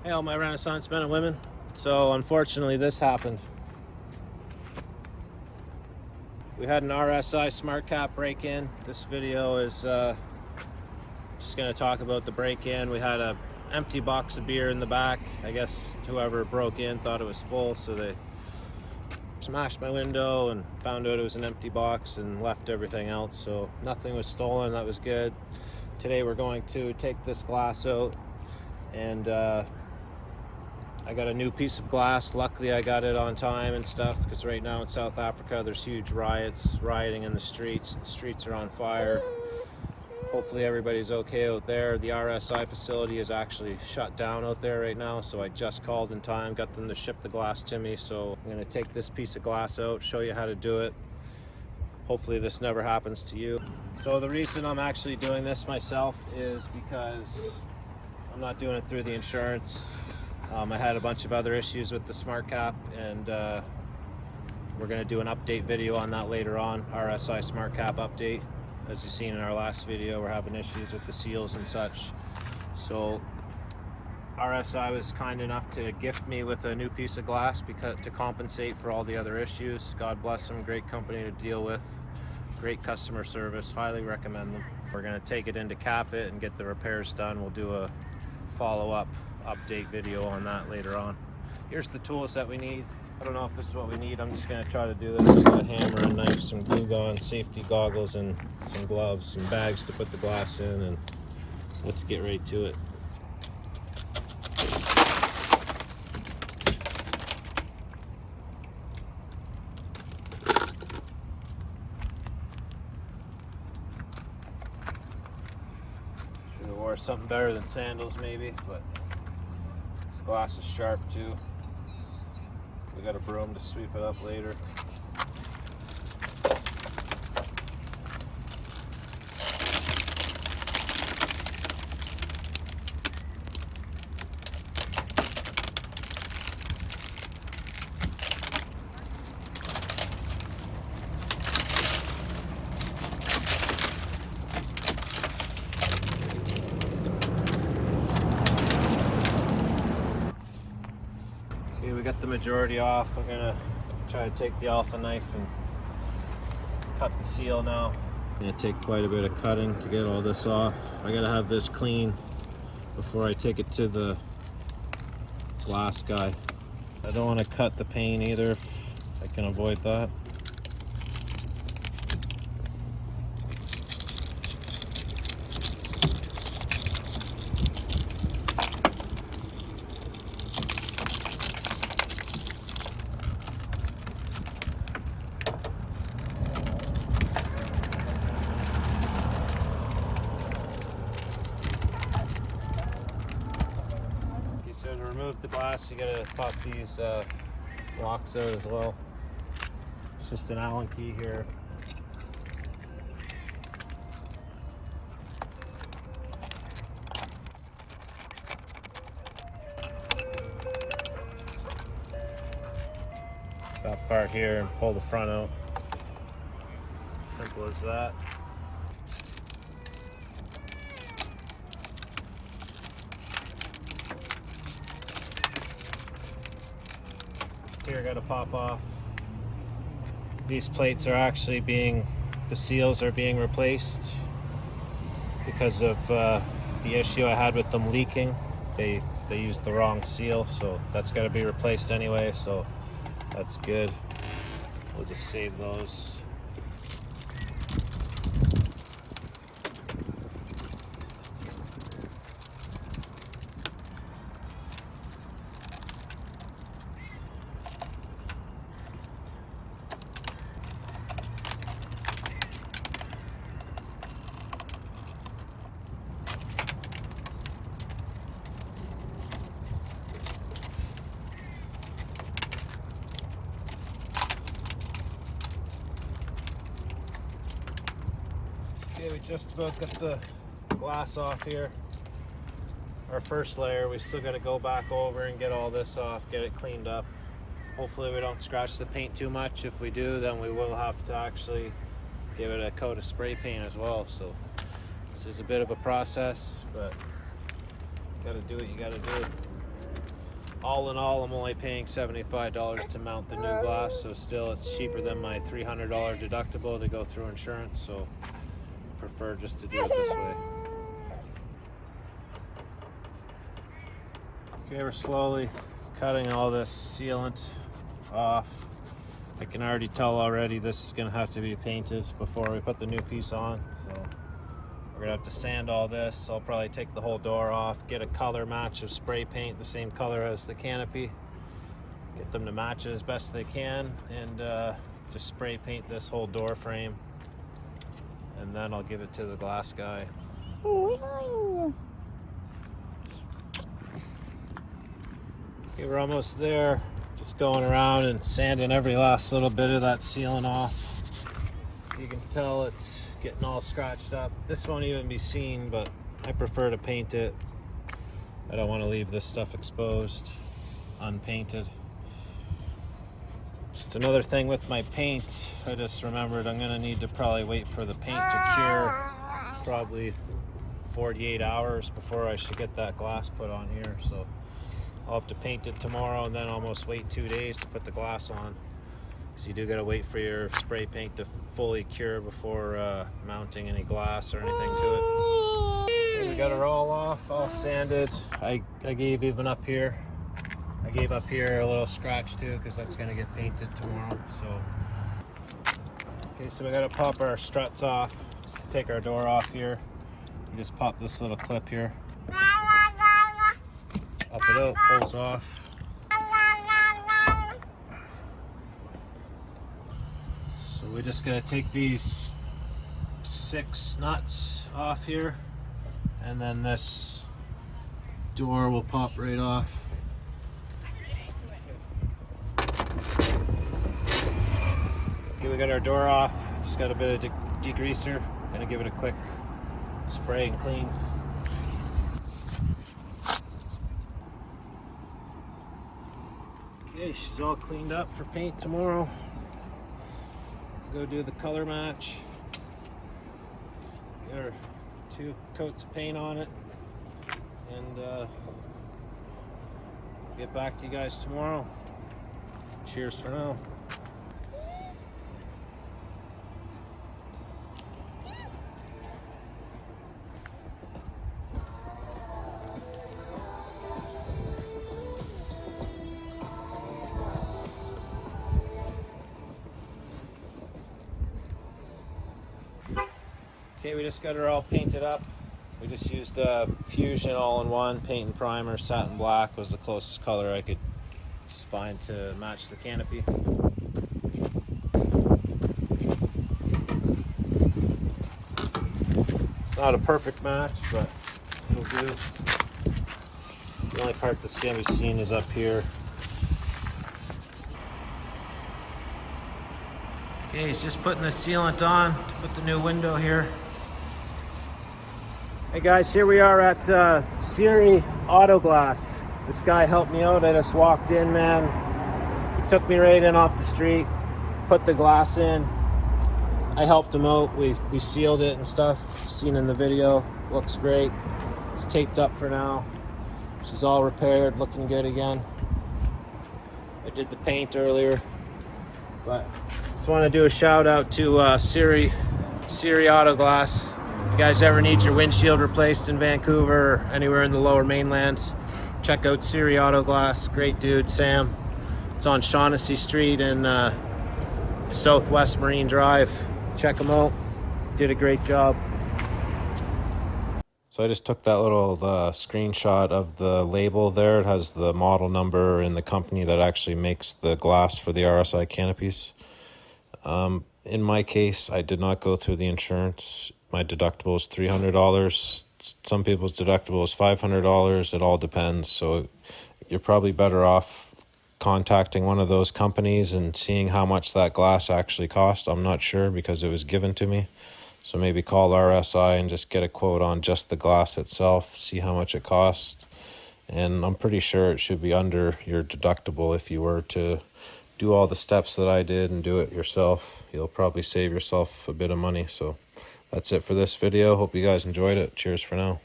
Hey, all my Renaissance men and women. So unfortunately this happened. We had an RSI SmarCap break-in. This video is just going to talk about the break-in. We had a empty box of beer in the back. I guess whoever broke in thought it was full, so they smashed my window and found out it was an empty box and left everything else. So nothing was stolen. That was good. Today we're going to take this glass out, and I got a new piece of glass. Luckily I got it on time and stuff, because right now in South Africa there's huge rioting in the streets. The streets are on fire. Hopefully everybody's okay out there. The RSI facility is actually shut down out there right now, so I just called in time, got them to ship the glass to me. So I'm going to take this piece of glass out, show you how to do it. Hopefully this never happens to you. So the reason I'm actually doing this myself is because I'm not doing it through the insurance. I had a bunch of other issues with the SmarCap, and we're going to do an update video on that later on. RSI SmarCap update. As you've seen in our last video, we're having issues with the seals and such. So RSI was kind enough to gift me with a new piece of glass to compensate for all the other issues. God bless them, great company to deal with, great customer service, highly recommend them. We're going to take it in to cap it and get the repairs done. We'll do a follow-up update video on that later on. Here's the tools that we need. I don't know if this is what we need. I'm just going to try to do this. I've got a hammer, a knife, some glue gun, safety goggles, and some gloves, some bags to put the glass in, and let's get right to it. Should have wore something better than sandals maybe, but this glass is sharp too. We got a broom to sweep it up later. We got the majority off. I'm gonna try to take the alpha knife and cut the seal now. It's gonna take quite a bit of cutting to get all this off. I gotta have this clean before I take it to the glass guy. I don't want to cut the pane either if I can avoid that. So to remove the glass, you gotta pop these locks out as well. It's just an Allen key here. That part here, and pull the front out. Simple as that. Here got to pop off. These plates are actually the seals are being replaced because of the issue I had with them leaking. They used the wrong seal, so that's got to be replaced anyway, so that's good. We'll just save those. Okay, we just about got the glass off here. Our first layer, we still got to go back over and get all this off, get it cleaned up. Hopefully we don't scratch the paint too much. If we do, then we will have to actually give it a coat of spray paint as well. So this is a bit of a process, but you gotta do what you gotta do. all in all, I'm only paying $75 to mount the new glass, so still it's cheaper than my $300 deductible to go through insurance, so I prefer just to do it this way. Okay, we're slowly cutting all this sealant off. I can already tell already this is going to have to be painted before we put the new piece on. So we're going to have to sand all this. I'll probably take the whole door off, get a color match of spray paint, the same color as the canopy. Get them to match as best they can, and just spray paint this whole door frame. And then I'll give it to the glass guy. Okay, we're almost there. Just going around and sanding every last little bit of that sealant off. You can tell it's getting all scratched up. This won't even be seen, but I prefer to paint it. I don't want to leave this stuff exposed, unpainted. Just another thing with my paint, I just remembered I'm gonna need to probably wait for the paint to cure, probably 48 hours before I should get that glass put on here. So I'll have to paint it tomorrow and then almost wait 2 days to put the glass on. So you do gotta wait for your spray paint to fully cure before mounting any glass or anything to it. And we got it all off, all sanded. I gave even up here. I gave up here a little scratch too, because that's gonna get painted tomorrow. So, okay, so we gotta pop our struts off. Just to take our door off here, you just pop this little clip here. Up it out, pulls off. So we're just gonna take these 6 nuts off here, and then this door will pop right off. Okay, we got our door off. Just got a bit of degreaser. Gonna give it a quick spray and clean. Okay, she's all cleaned up for paint tomorrow. Go do the color match. Get her 2 coats of paint on it, and get back to you guys tomorrow. Cheers for now. Okay, we just got her all painted up. We just used Fusion all-in-one paint and primer. Satin black was the closest color I could just find to match the canopy. It's not a perfect match, but it'll do. The only part that's going to be seen is up here. Okay, he's just putting the sealant on to put the new window here. Hey guys, here we are at Siri Auto Glass. This guy helped me out. I just walked in, man. He took me right in off the street, put the glass in. I helped him out. We sealed it and stuff. Seen in the video. Looks great. It's taped up for now. She's all repaired, looking good again. I did the paint earlier, but just want to do a shout out to Siri Auto Glass. You guys ever need your windshield replaced in Vancouver or anywhere in the lower mainland, check out Siri Auto Glass. Great dude, Sam. It's on Shaughnessy Street in Southwest Marine Drive. Check him out. Did a great job. So I just took that little screenshot of the label there. It has the model number and the company that actually makes the glass for the RSI canopies. In my case, I did not go through the insurance. My deductible is $300. Some people's deductible is $500. It all depends. So you're probably better off contacting one of those companies and seeing how much that glass actually cost. I'm not sure because it was given to me. So maybe call RSI and just get a quote on just the glass itself, see how much it costs. And I'm pretty sure it should be under your deductible if you were to do all the steps that I did and do it yourself. You'll probably save yourself a bit of money. So that's it for this video. Hope you guys enjoyed it. Cheers for now.